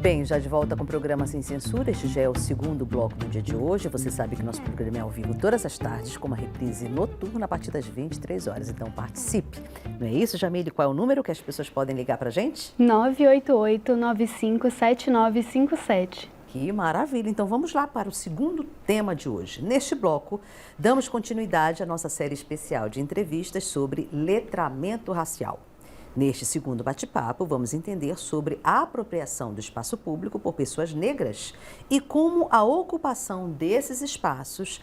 Bem, já de volta com o programa Sem Censura, este já é o segundo bloco do dia de hoje. Você sabe que nosso programa é ao vivo todas as tardes, com uma reprise noturna a partir das 23 horas. Então participe. Não é isso, Jamile? Qual é o número que as pessoas podem ligar para a gente? 988-957957. Que maravilha! Então vamos lá para o segundo tema de hoje. Neste bloco, damos continuidade à nossa série especial de entrevistas sobre letramento racial. Neste segundo bate-papo, vamos entender sobre a apropriação do espaço público por pessoas negras e como a ocupação desses espaços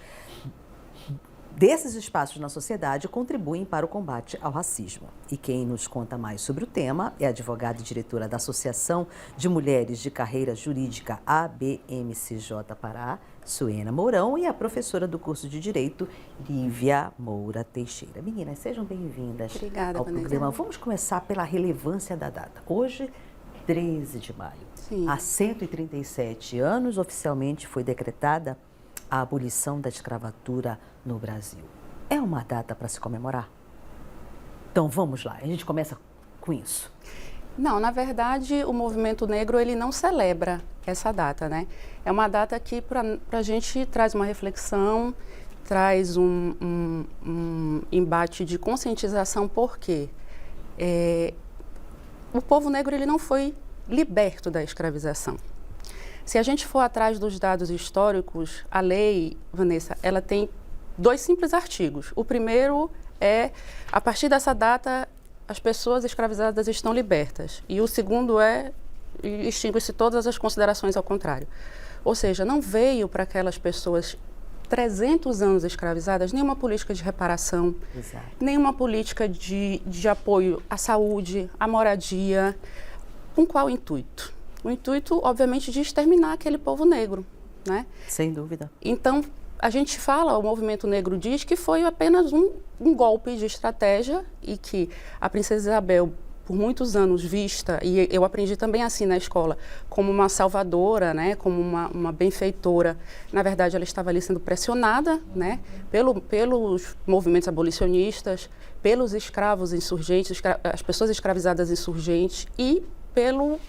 na sociedade contribuem para o combate ao racismo. E quem nos conta mais sobre o tema é a advogada e diretora da Associação de Mulheres de Carreira Jurídica ABMCJ Pará, Suena Mourão, e a professora do curso de Direito, Lívia Moura Teixeira. Meninas, sejam bem-vindas ao programa. Vamos começar pela relevância da data. Hoje, 13 de maio. Sim. Há 137 anos, oficialmente foi decretada a abolição da escravatura no Brasil. É uma data para se comemorar? Então vamos lá, a gente começa com isso. Não, na verdade, o movimento negro ele não celebra essa data, né? É uma data que para a gente traz uma reflexão, traz um embate de conscientização, porque o povo negro ele não foi liberto da escravização. Se a gente for atrás dos dados históricos, a lei, Vanessa, ela tem 2 simples artigos. O primeiro é, a partir dessa data, as pessoas escravizadas estão libertas. E o segundo é, extingue-se todas as considerações ao contrário. Ou seja, não veio para aquelas pessoas 300 anos escravizadas nenhuma política de reparação, Exato. Nenhuma política de apoio à saúde, à moradia. Com qual intuito? O intuito, obviamente, de exterminar aquele povo negro, né? Sem dúvida. Então, a gente fala, o movimento negro diz que foi apenas um golpe de estratégia e que a princesa Isabel, por muitos anos vista, e eu aprendi também assim na escola, como uma salvadora, né? Como uma benfeitora. Na verdade, ela estava ali sendo pressionada, né? Pelos movimentos abolicionistas, pelos escravos insurgentes, as pessoas escravizadas insurgentes e pelo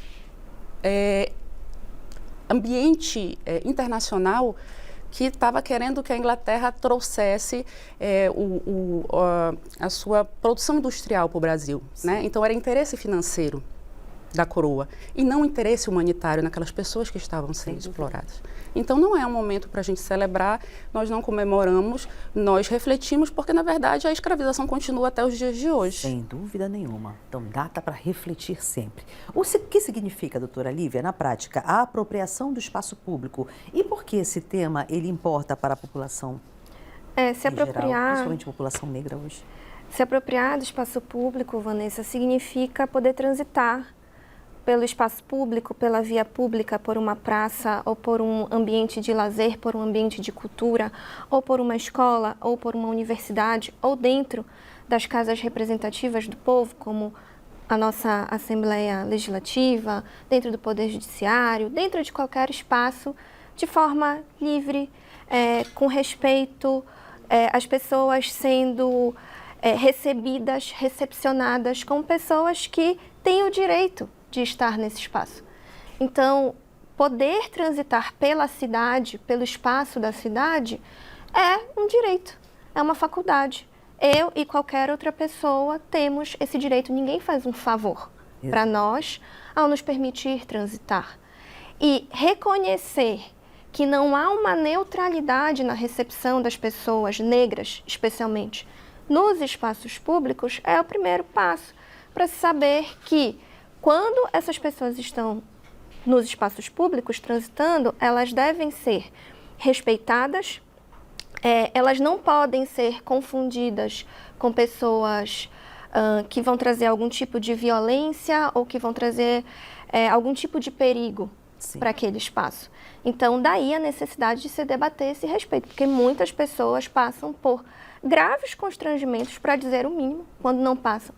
ambiente internacional que estava querendo que a Inglaterra trouxesse a sua produção industrial para o Brasil, né? Então era interesse financeiro da coroa e não interesse humanitário naquelas pessoas que estavam sendo exploradas. Então não é um momento para a gente celebrar, nós não comemoramos, nós refletimos, porque na verdade a escravização continua até os dias de hoje. Sem dúvida nenhuma. Então data para refletir sempre. O que significa, doutora Lívia, na prática, a apropriação do espaço público? E por que esse tema ele importa para a população Se apropriar, geral, principalmente a população negra hoje? Se apropriar do espaço público, Vanessa, significa poder transitar pelo espaço público, pela via pública, por uma praça, ou por um ambiente de lazer, por um ambiente de cultura, ou por uma escola, ou por uma universidade, ou dentro das casas representativas do povo, como a nossa Assembleia Legislativa, dentro do Poder Judiciário, dentro de qualquer espaço, de forma livre, com respeito, as pessoas sendo recebidas, recepcionadas como pessoas que têm o direito de estar nesse espaço. Então, poder transitar pela cidade, pelo espaço da cidade, é um direito, é uma faculdade. Eu e qualquer outra pessoa temos esse direito. Ninguém faz um favor para nós ao nos permitir transitar. E reconhecer que não há uma neutralidade na recepção das pessoas negras, especialmente nos espaços públicos, é o primeiro passo para saber que quando essas pessoas estão nos espaços públicos transitando, elas devem ser respeitadas, elas não podem ser confundidas com pessoas que vão trazer algum tipo de violência ou que vão trazer algum tipo de perigo para aquele espaço. Então, daí a necessidade de se debater esse respeito, porque muitas pessoas passam por graves constrangimentos, para dizer o mínimo, quando não passam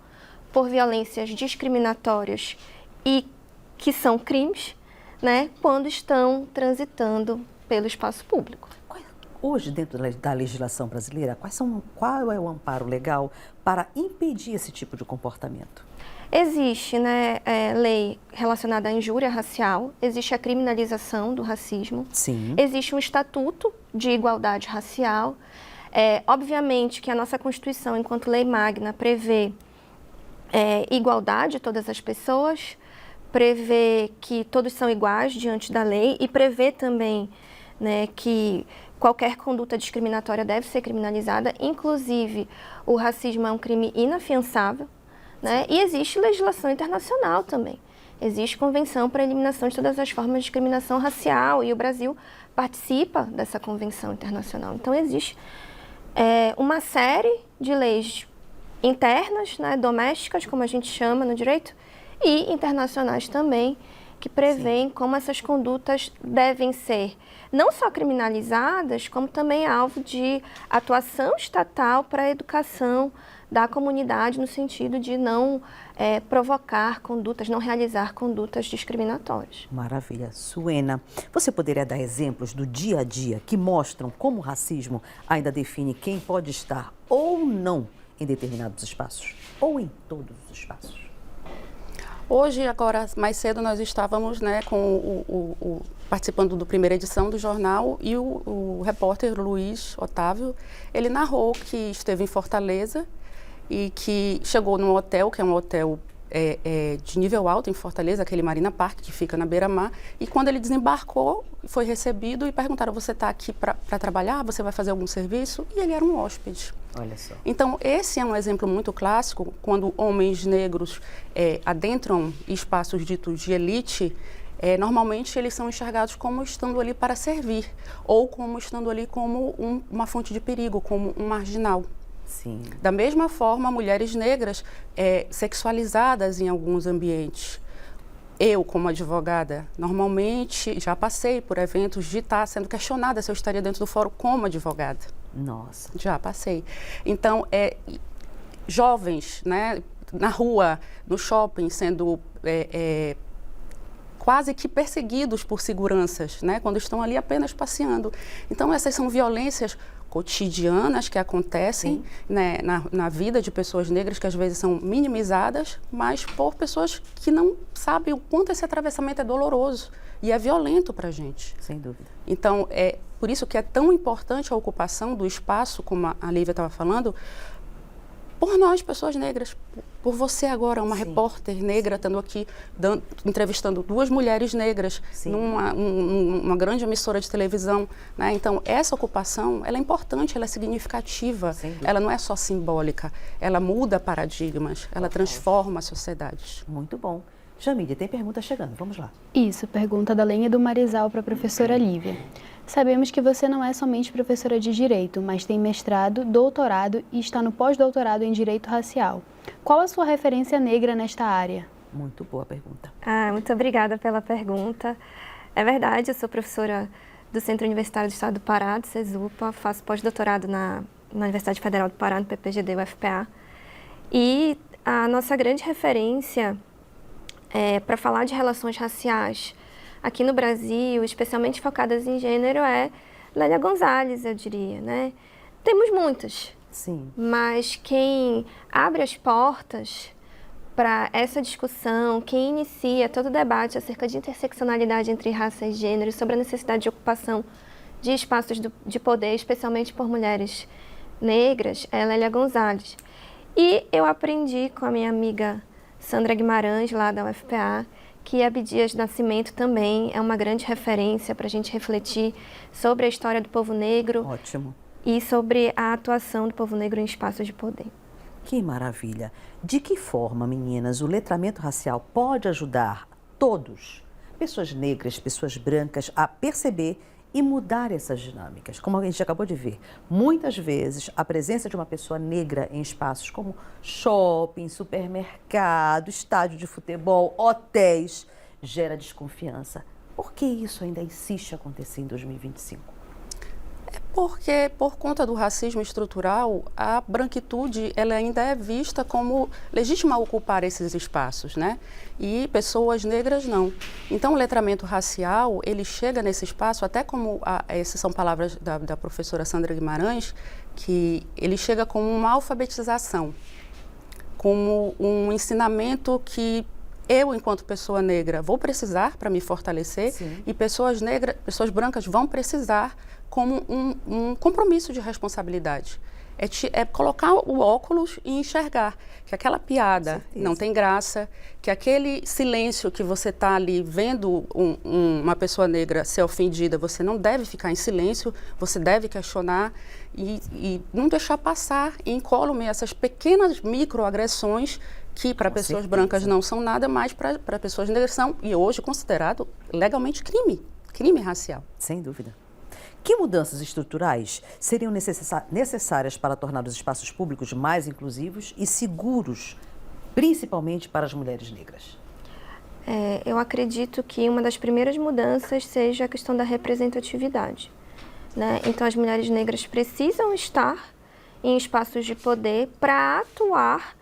por violências discriminatórias e que são crimes, né, quando estão transitando pelo espaço público. Hoje, dentro da legislação brasileira, qual é o amparo legal para impedir esse tipo de comportamento? Existe, né, lei relacionada à injúria racial, existe a criminalização do racismo, Sim. existe um estatuto de igualdade racial. Obviamente que a nossa Constituição, enquanto lei magna, prevê igualdade de todas as pessoas, prevê que todos são iguais diante da lei e prevê também, né, que qualquer conduta discriminatória deve ser criminalizada, inclusive o racismo é um crime inafiançável, né, e existe legislação internacional também. Existe convenção para a eliminação de todas as formas de discriminação racial e o Brasil participa dessa convenção internacional. Então existe uma série de leis internas, né, domésticas, como a gente chama no direito, e internacionais também, que prevêem como essas condutas devem ser não só criminalizadas, como também alvo de atuação estatal para a educação da comunidade, no sentido de não provocar condutas, não realizar condutas discriminatórias. Maravilha. Suena, você poderia dar exemplos do dia a dia que mostram como o racismo ainda define quem pode estar ou não em determinados espaços, ou em todos os espaços? Hoje, agora, mais cedo, nós estávamos, né, participando da primeira edição do jornal e o repórter Luiz Otávio, ele narrou que esteve em Fortaleza e que chegou num hotel, que é um hotel de nível alto em Fortaleza, aquele Marina Park, que fica na beira-mar, e quando ele desembarcou, foi recebido e perguntaram, você está aqui para trabalhar? Você vai fazer algum serviço? E ele era um hóspede. Olha só. Então, esse é um exemplo muito clássico, quando homens negros adentram espaços ditos de elite, normalmente eles são enxergados como estando ali para servir, ou como estando ali como uma fonte de perigo, como um marginal. Sim. Da mesma forma, mulheres negras sexualizadas em alguns ambientes. Eu, como advogada, normalmente já passei por eventos de estar sendo questionada se eu estaria dentro do fórum como advogada. Nossa. Já passei. Então, jovens, né, na rua, no shopping, sendo quase que perseguidos por seguranças, né, quando estão ali apenas passeando. Então, essas são violências cotidianas que acontecem, né, na vida de pessoas negras, que às vezes são minimizadas, mas por pessoas que não sabem o quanto esse atravessamento é doloroso e é violento para a gente. Sem dúvida. Então, por isso que é tão importante a ocupação do espaço, como a Lívia estava falando, por nós, pessoas negras, por você agora, uma repórter negra, estando aqui, entrevistando duas mulheres negras numa grande emissora de televisão, né? Então, essa ocupação, ela é importante, ela é significativa, ela não é só simbólica, ela muda paradigmas, ela transforma sociedades. Muito bom. Jamília, tem pergunta chegando, vamos lá. Isso, pergunta da Lenha do Marizal para a professora Lívia. Sabemos que você não é somente professora de Direito, mas tem mestrado, doutorado e está no pós-doutorado em Direito Racial. Qual a sua referência negra nesta área? Muito boa pergunta. Muito obrigada pela pergunta. É verdade, eu sou professora do Centro Universitário do Estado do Pará, do CESUPA, faço pós-doutorado na Universidade Federal do Pará, no PPGD, UFPA. E a nossa grande referência para falar de relações raciais aqui no Brasil, especialmente focadas em gênero, é Lélia Gonzalez, eu diria, né? Temos muitas, mas quem abre as portas para essa discussão, quem inicia todo o debate acerca de interseccionalidade entre raça e gênero, sobre a necessidade de ocupação de espaços de poder, especialmente por mulheres negras, é Lélia Gonzalez. E eu aprendi com a minha amiga Sandra Guimarães, lá da UFPA, que Abdias Nascimento também é uma grande referência para a gente refletir sobre a história do povo negro. Ótimo. E sobre a atuação do povo negro em espaços de poder. Que maravilha. De que forma, meninas, o letramento racial pode ajudar todos, pessoas negras, pessoas brancas, a perceber e mudar essas dinâmicas? Como a gente acabou de ver, muitas vezes a presença de uma pessoa negra em espaços como shopping, supermercado, estádio de futebol, hotéis, gera desconfiança. Por que isso ainda insiste a acontecer em 2025? Porque, por conta do racismo estrutural, a branquitude ela ainda é vista como legítima a ocupar esses espaços, né? E pessoas negras não. Então, o letramento racial, ele chega nesse espaço, até como, essas são palavras da professora Sandra Guimarães, que ele chega como uma alfabetização, como um ensinamento que eu, enquanto pessoa negra, vou precisar para me fortalecer. Sim. E pessoas pessoas brancas vão precisar como um compromisso de responsabilidade. É colocar o óculos e enxergar que aquela piada não tem graça, que aquele silêncio que você está ali vendo uma pessoa negra ser ofendida, você não deve ficar em silêncio, você deve questionar e não deixar passar incólume essas pequenas microagressões que para pessoas brancas não são nada, mas para pessoas negras são, e hoje considerado legalmente crime racial. Sem dúvida. Que mudanças estruturais seriam necessárias para tornar os espaços públicos mais inclusivos e seguros, principalmente para as mulheres negras? Eu acredito que uma das primeiras mudanças seja a questão da representatividade, né? Então, as mulheres negras precisam estar em espaços de poder para atuar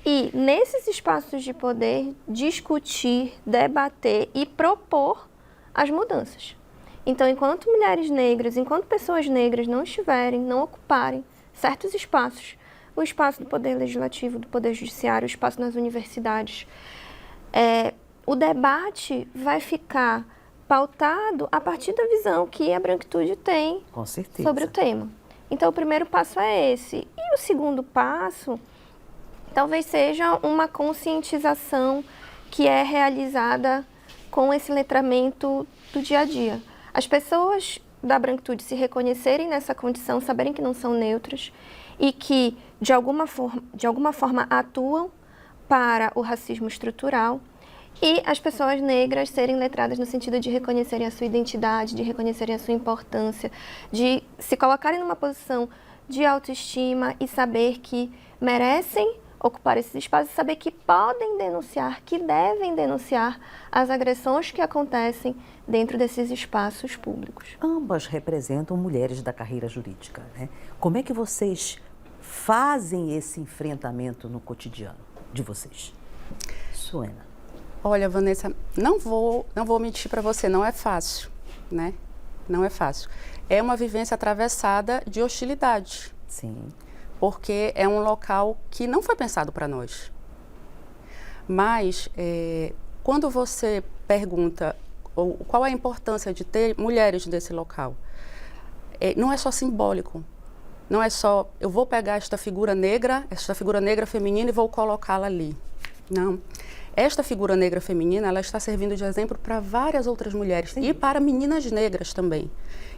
e, nesses espaços de poder, discutir, debater e propor as mudanças. Então, enquanto mulheres negras, enquanto pessoas negras não ocuparem certos espaços, o espaço do poder legislativo, do poder judiciário, o espaço nas universidades, o debate vai ficar pautado a partir da visão que a branquitude tem sobre o tema. Então, o primeiro passo é esse. E o segundo passo talvez seja uma conscientização que é realizada com esse letramento do dia a dia. As pessoas da branquitude se reconhecerem nessa condição, saberem que não são neutras e que, de alguma forma atuam para o racismo estrutural, e as pessoas negras serem letradas no sentido de reconhecerem a sua identidade, de reconhecerem a sua importância, de se colocarem numa posição de autoestima e saber que merecem ocupar esses espaços e saber que podem denunciar, que devem denunciar as agressões que acontecem dentro desses espaços públicos. Ambas representam mulheres da carreira jurídica, né? Como é que vocês fazem esse enfrentamento no cotidiano de vocês? Suena. Olha, Vanessa, não vou mentir para você, não é fácil, né? Não é fácil. É uma vivência atravessada de hostilidade. Sim. Porque é um local que não foi pensado para nós. Mas, quando você pergunta qual é a importância de ter mulheres nesse local, não é só simbólico. Não é só, eu vou pegar esta figura negra feminina e vou colocá-la ali. Não. Esta figura negra feminina, ela está servindo de exemplo para várias outras mulheres. Sim. E para meninas negras também.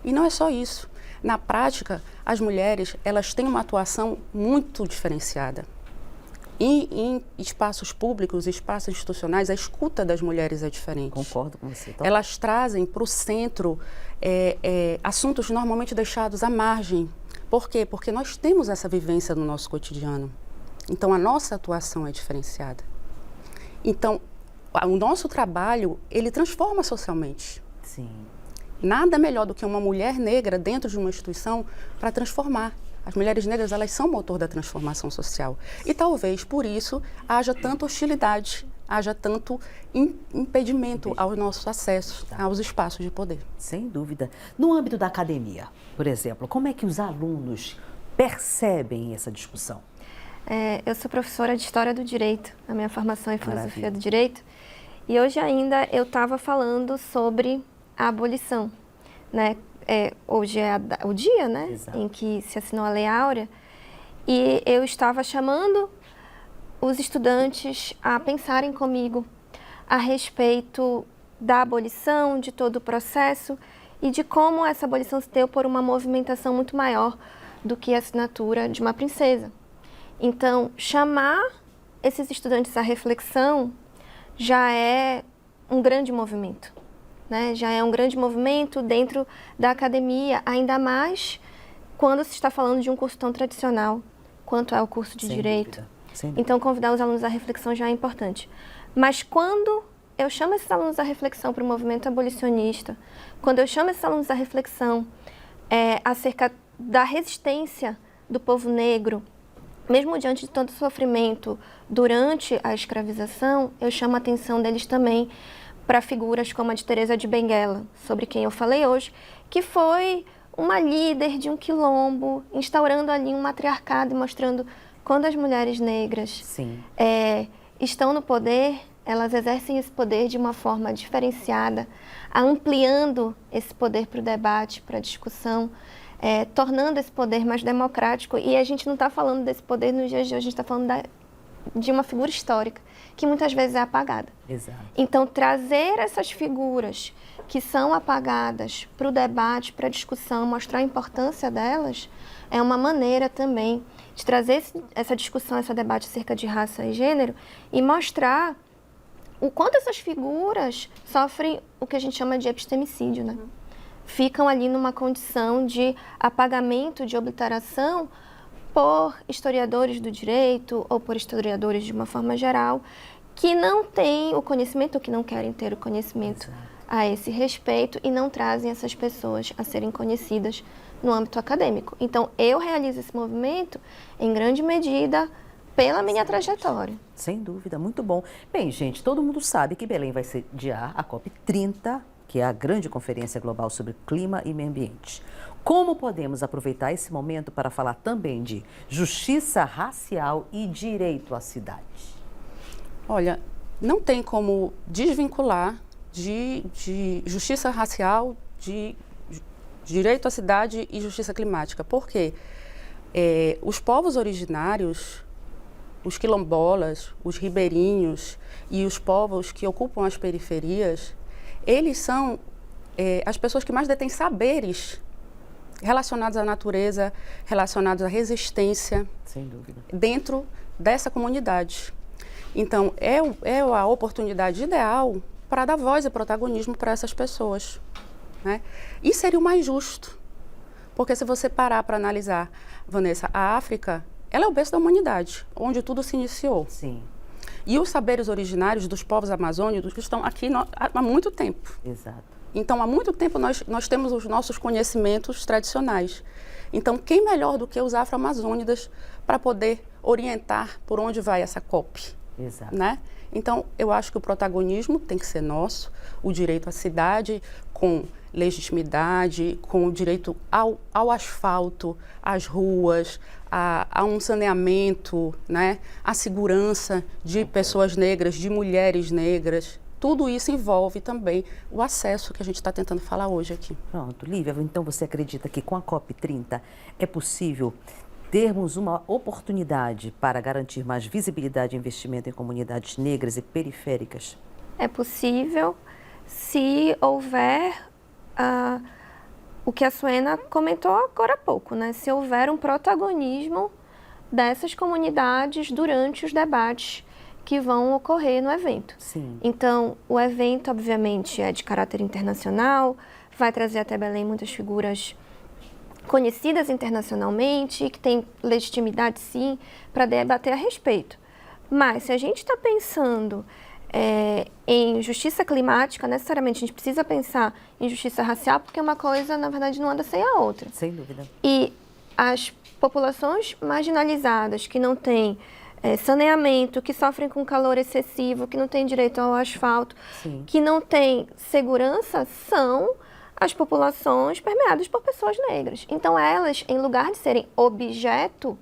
E não é só isso. Na prática, as mulheres, elas têm uma atuação muito diferenciada. Em espaços públicos, espaços institucionais, a escuta das mulheres é diferente. Concordo com você. Então... Elas trazem para o centro assuntos normalmente deixados à margem. Por quê? Porque nós temos essa vivência no nosso cotidiano. Então, a nossa atuação é diferenciada. Então, o nosso trabalho, ele transforma socialmente. Sim. Nada melhor do que uma mulher negra dentro de uma instituição para transformar. As mulheres negras, elas são o motor da transformação social. E talvez, por isso, haja tanta hostilidade, haja tanto impedimento ao nosso acesso aos espaços de poder. Sem dúvida. No âmbito da academia, por exemplo, como é que os alunos percebem essa discussão? Eu sou professora de História do Direito, a minha formação é Filosofia do Direito, e hoje ainda eu estava falando sobre a abolição, né? Hoje é o dia, né? Exato. Em que se assinou a Lei Áurea, e eu estava chamando os estudantes a pensarem comigo a respeito da abolição, de todo o processo e de como essa abolição se deu por uma movimentação muito maior do que a assinatura de uma princesa. Então, chamar esses estudantes à reflexão já é um grande movimento, né? Já é um grande movimento dentro da academia, ainda mais quando se está falando de um curso tão tradicional quanto é o curso de Direito. Então, convidar os alunos à reflexão já é importante. Mas quando eu chamo esses alunos à reflexão para o movimento abolicionista, quando eu chamo esses alunos à reflexão acerca da resistência do povo negro, mesmo diante de tanto sofrimento durante a escravização, eu chamo a atenção deles também para figuras como a de Teresa de Benguela, sobre quem eu falei hoje, que foi uma líder de um quilombo, instaurando ali um matriarcado e mostrando quando as mulheres negras Sim. Estão no poder, elas exercem esse poder de uma forma diferenciada, ampliando esse poder para o debate, para a discussão, tornando esse poder mais democrático. E a gente não está falando desse poder nos dias de hoje, a gente está falando de uma figura histórica, que muitas vezes é apagada. Exato. Então, trazer essas figuras que são apagadas para o debate, para a discussão, mostrar a importância delas, é uma maneira também de trazer essa discussão, esse debate acerca de raça e gênero e mostrar o quanto essas figuras sofrem o que a gente chama de epistemicídio, né? Ficam ali numa condição de apagamento, de obliteração por historiadores do direito ou por historiadores de uma forma geral que não têm o conhecimento ou que não querem ter o conhecimento a esse respeito e não trazem essas pessoas a serem conhecidas no âmbito acadêmico. Então, eu realizo esse movimento, em grande medida, pela minha trajetória. Sem dúvida, muito bom. Bem, gente, todo mundo sabe que Belém vai sediar a COP30, que é a grande conferência global sobre clima e meio ambiente. Como podemos aproveitar esse momento para falar também de justiça racial e direito à cidade? Olha, não tem como desvincular de justiça racial, de direito à cidade e justiça climática. Por quê? Os povos originários, os quilombolas, os ribeirinhos e os povos que ocupam as periferias, eles são as pessoas que mais detêm saberes relacionados à natureza, relacionados à resistência. Sem dúvida. Dentro dessa comunidade. Então, é a oportunidade ideal para dar voz e protagonismo para essas pessoas, né? E seria o mais justo, porque se você parar para analisar, Vanessa, a África, ela é o berço da humanidade, onde tudo se iniciou. Sim. E os saberes originários dos povos amazônicos estão aqui há muito tempo. Exato. Então, há muito tempo nós temos os nossos conhecimentos tradicionais. Então, quem melhor do que os afro-amazônidas para poder orientar por onde vai essa COP? Exato. Né? Então, eu acho que o protagonismo tem que ser nosso, o direito à cidade com legitimidade, com o direito ao asfalto, às ruas, a um saneamento, né? A segurança de pessoas negras, de mulheres negras. Tudo isso envolve também o acesso que a gente está tentando falar hoje aqui. Pronto. Lívia, então você acredita que com a COP30 é possível termos uma oportunidade para garantir mais visibilidade e investimento em comunidades negras e periféricas? É possível se houver o que a Suena comentou agora há pouco, né? Se houver um protagonismo dessas comunidades durante os debates que vão ocorrer no evento. Sim. Então, o evento, obviamente, é de caráter internacional, vai trazer até Belém muitas figuras conhecidas internacionalmente, que têm legitimidade, sim, para debater a respeito. Mas, se a gente está pensando em justiça climática, necessariamente a gente precisa pensar em justiça racial, porque uma coisa, na verdade, não anda sem a outra. Sem dúvida. E as populações marginalizadas, que não têm saneamento, que sofrem com calor excessivo, que não têm direito ao asfalto, Sim. que não têm segurança, são as populações permeadas por pessoas negras. Então, elas, em lugar de serem objeto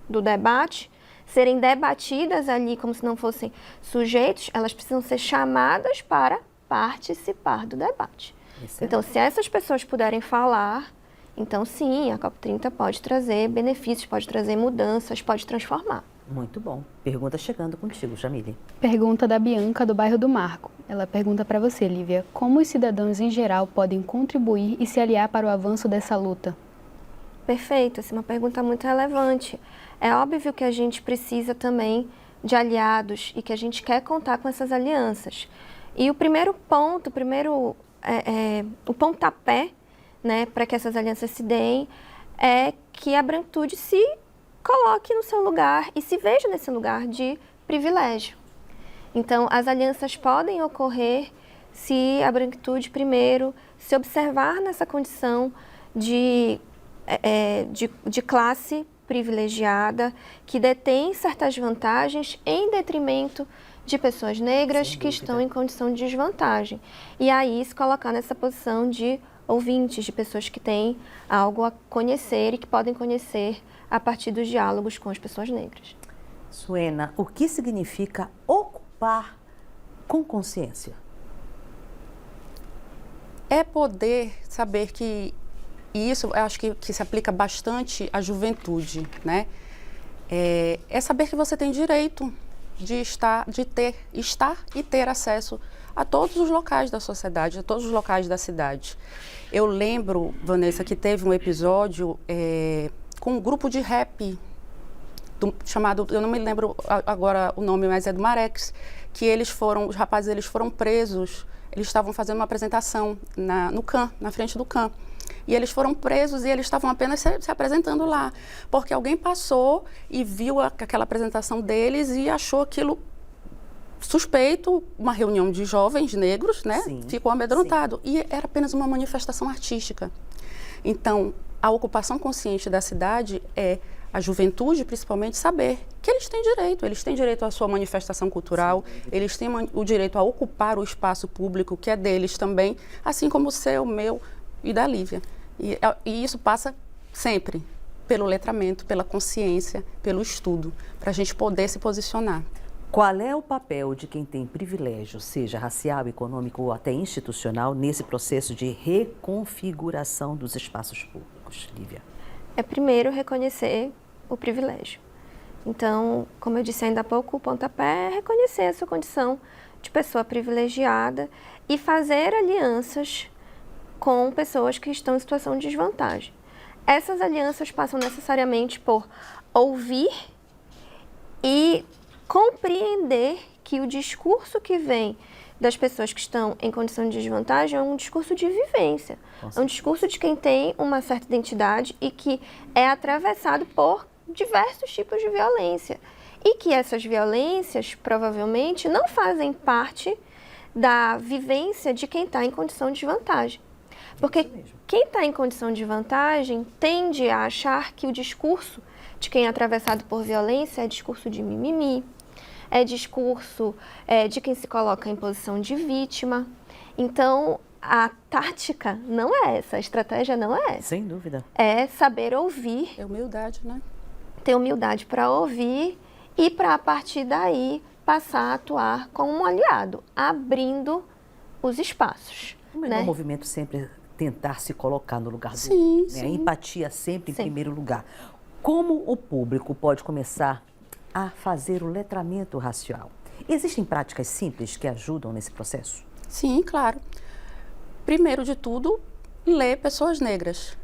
do debate, serem debatidas ali como se não fossem sujeitos, elas precisam ser chamadas para participar do debate. Excelente. Então, se essas pessoas puderem falar, então sim, a COP30 pode trazer benefícios, pode trazer mudanças, pode transformar. Muito bom. Pergunta chegando contigo, Jamile. Pergunta da Bianca, do bairro do Marco. Ela pergunta para você, Lívia, como os cidadãos em geral podem contribuir e se aliar para o avanço dessa luta? Perfeito, essa é uma pergunta muito relevante. É óbvio que a gente precisa também de aliados e que a gente quer contar com essas alianças. E o primeiro ponto, o pontapé, né, para que essas alianças se deem, é que a branquitude se coloque no seu lugar e se veja nesse lugar de privilégio. Então, as alianças podem ocorrer se a branquitude, primeiro, se observar nessa condição de classe privilegiada, que detém certas vantagens em detrimento de pessoas negras que estão em condição de desvantagem. E aí se colocar nessa posição de ouvintes, de pessoas que têm algo a conhecer e que podem conhecer a partir dos diálogos com as pessoas negras. Suena, o que significa ocupar com consciência? É poder saber que, e isso eu acho que se aplica bastante à juventude, né? É saber que você tem direito de estar e ter acesso a todos os locais da sociedade, a todos os locais da cidade. Eu lembro, Vanessa, que teve um episódio com um grupo de rap chamado, eu não me lembro agora o nome, mas é do Marex, que os rapazes foram presos, eles estavam fazendo uma apresentação no CAN, na frente do CAN. E eles foram presos e eles estavam apenas se apresentando lá, porque alguém passou e viu aquela apresentação deles e achou aquilo suspeito, uma reunião de jovens negros, né? Sim, ficou amedrontado. sim. E era apenas uma manifestação artística. Então, a ocupação consciente da cidade é a juventude, principalmente, saber que eles têm direito à sua manifestação cultural, sim, eles têm o direito a ocupar o espaço público, que é deles também, assim como o seu, o meu e da Lívia. E isso passa sempre pelo letramento, pela consciência, pelo estudo, para a gente poder se posicionar. Qual é o papel de quem tem privilégio, seja racial, econômico ou até institucional, nesse processo de reconfiguração dos espaços públicos, Lívia? É primeiro reconhecer o privilégio. Então, como eu disse ainda há pouco, o pontapé é reconhecer a sua condição de pessoa privilegiada e fazer alianças com pessoas que estão em situação de desvantagem. Essas alianças passam necessariamente por ouvir e compreender que o discurso que vem das pessoas que estão em condição de desvantagem é um discurso de vivência, é um discurso de quem tem uma certa identidade e que é atravessado por diversos tipos de violência e que essas violências provavelmente não fazem parte da vivência de quem está em condição de desvantagem. Porque quem está em condição de vantagem tende a achar que o discurso de quem é atravessado por violência é discurso de mimimi, é discurso de quem se coloca em posição de vítima. Então, a tática não é essa, a estratégia não é essa. Sem dúvida. É saber ouvir. É humildade, né? Ter humildade para ouvir e para, a partir daí, passar a atuar como um aliado, abrindo os espaços. O melhor movimento sempre tentar se colocar no lugar do sim, outro, né? A empatia sempre em primeiro lugar. Como o público pode começar a fazer o letramento racial? Existem práticas simples que ajudam nesse processo? Sim, claro. Primeiro de tudo, ler pessoas negras.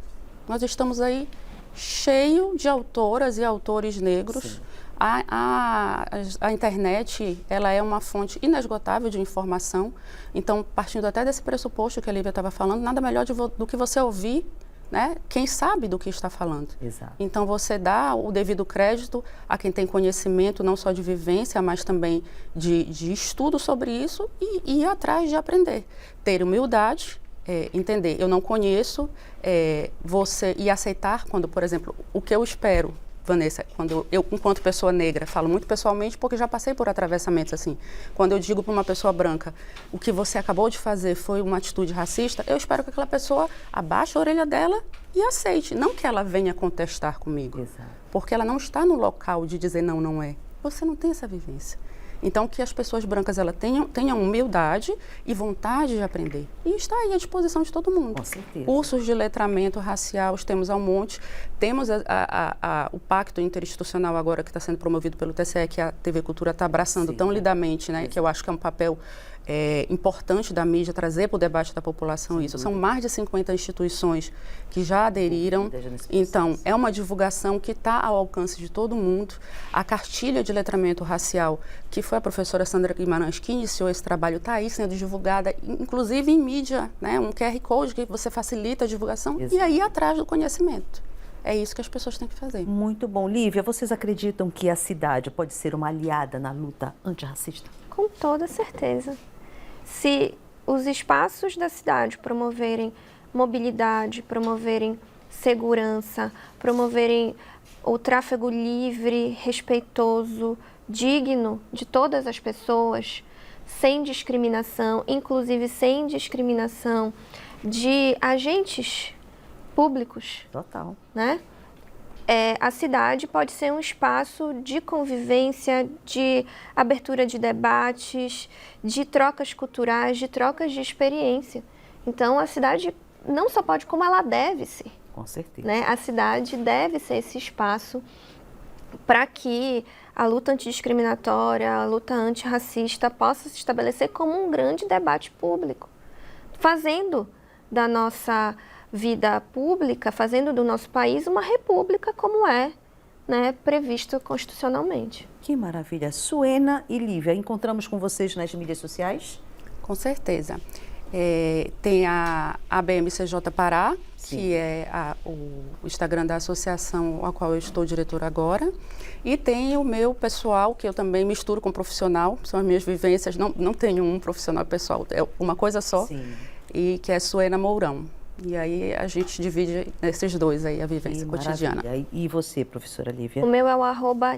Nós estamos aí cheio de autoras e autores negros. A internet, ela é uma fonte inesgotável de informação. Então, partindo até desse pressuposto que a Lívia estava falando, nada melhor do que você ouvir, né, quem sabe do que está falando. Exato. Então, você dá o devido crédito a quem tem conhecimento, não só de vivência, mas também de estudo sobre isso e ir atrás de aprender. Ter humildade, entender, eu não conheço, você e aceitar quando, por exemplo, o que eu espero, Vanessa, quando eu, enquanto pessoa negra, falo muito pessoalmente porque já passei por atravessamentos assim. Quando eu digo para uma pessoa branca, o que você acabou de fazer foi uma atitude racista, eu espero que aquela pessoa abaixe a orelha dela e aceite, não que ela venha contestar comigo. Exato. Porque ela não está no local de dizer não, não é. Você não tem essa vivência. Então, que as pessoas brancas elas tenham humildade e vontade de aprender. E está aí à disposição de todo mundo. Com certeza. Cursos de letramento racial, temos ao monte. Temos o pacto interinstitucional agora que está sendo promovido pelo TCE, que a TV Cultura está abraçando tão lindamente, né? Que eu acho que é um papel importante da mídia, trazer para o debate da população isso. São mais de 50 instituições que já aderiram. Então, é uma divulgação que está ao alcance de todo mundo. A cartilha de letramento racial, que foi a professora Sandra Guimarães que iniciou esse trabalho, está aí sendo divulgada, inclusive em mídia, né? Um QR Code que você facilita a divulgação. Exato. E aí atrás do conhecimento. É isso que as pessoas têm que fazer. Muito bom. Lívia, vocês acreditam que a cidade pode ser uma aliada na luta antirracista? Com toda certeza. Se os espaços da cidade promoverem mobilidade, promoverem segurança, promoverem o tráfego livre, respeitoso, digno de todas as pessoas, sem discriminação, inclusive sem discriminação de agentes públicos, Total. né? A cidade pode ser um espaço de convivência, de abertura de debates, de trocas culturais, de trocas de experiência. Então, a cidade não só pode, como ela deve ser. Com certeza. Né? A cidade deve ser esse espaço para que a luta antidiscriminatória, a luta antirracista possa se estabelecer como um grande debate público, fazendo da nossa vida pública, fazendo do nosso país uma república como é, né, previsto constitucionalmente. Que maravilha. Suena e Lívia, encontramos com vocês nas mídias sociais? Com certeza. Tem a ABMCJ Pará, Sim. que é o Instagram da associação a qual eu estou diretora agora. E tem o meu pessoal, que eu também misturo com profissional, são as minhas vivências, não tenho um profissional pessoal, é uma coisa só, Sim. e que é Suena Mourão. E aí a gente divide nesses dois aí a vivência cotidiana. Maravilha. E você, professora Lívia? O meu é o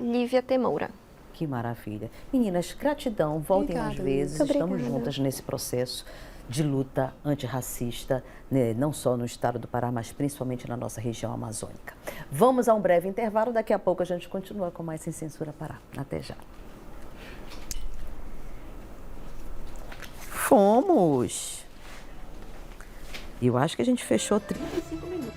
@Lívia Temoura. Que maravilha. Meninas, gratidão. Voltem Obrigada, mais vezes. muito Estamos obrigada. juntas nesse processo de luta antirracista, né, não só no estado do Pará, mas principalmente na nossa região amazônica. Vamos a um breve intervalo. Daqui a pouco a gente continua com mais Sem Censura Pará. Até já. Fomos! Eu acho que a gente fechou 35 minutos.